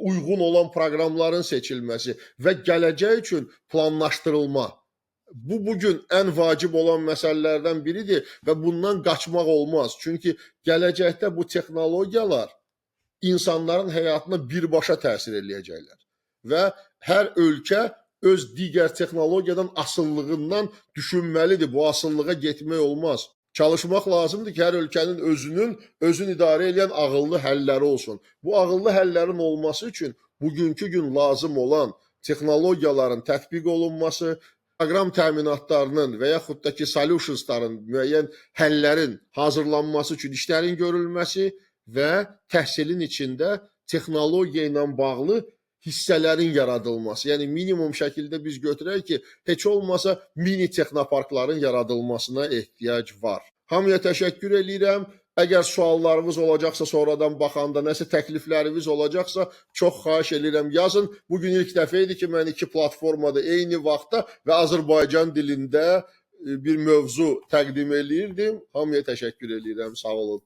uyğun olan proqramların seçilməsi və gələcək üçün planlaşdırılma. Bu bugün ən vacib olan məsələlərdən biridir və bundan qaçmaq olmaz. Çünki gələcəkdə bu texnologiyalar insanların həyatına birbaşa təsir eləyəcəklər və hər ölkə öz digər texnologiyadan asıllığından düşünməlidir. Bu asıllığa getmək olmaz. Çalışmaq lazımdır ki, hər ölkənin özünü idarə edən ağıllı həlləri olsun. Bu ağıllı həllərin olması üçün bugünkü gün lazım olan texnologiyaların tətbiq olunması, proqram təminatlarının və yaxud da ki, solutionsların, müəyyən həllərin hazırlanması üçün işlərin görülməsi və təhsilin içində texnologiya ilə bağlı hissələrin yaradılması. Yəni minimum şəkildə biz götürək ki, heç olmasa mini texnoparkların yaradılmasına ehtiyac var. Hamıya təşəkkür edirəm. Əgər suallarınız olacaqsa, sonradan baxanda nəsə təklifləriniz olacaqsa, çox xahiş edirəm yazın. Bugün ilk dəfə idi ki, mən iki platformada eyni vaxtda və Azərbaycan dilində bir mövzu təqdim eləyirdim. Hamıya təşəkkür edirəm. Sağ olun.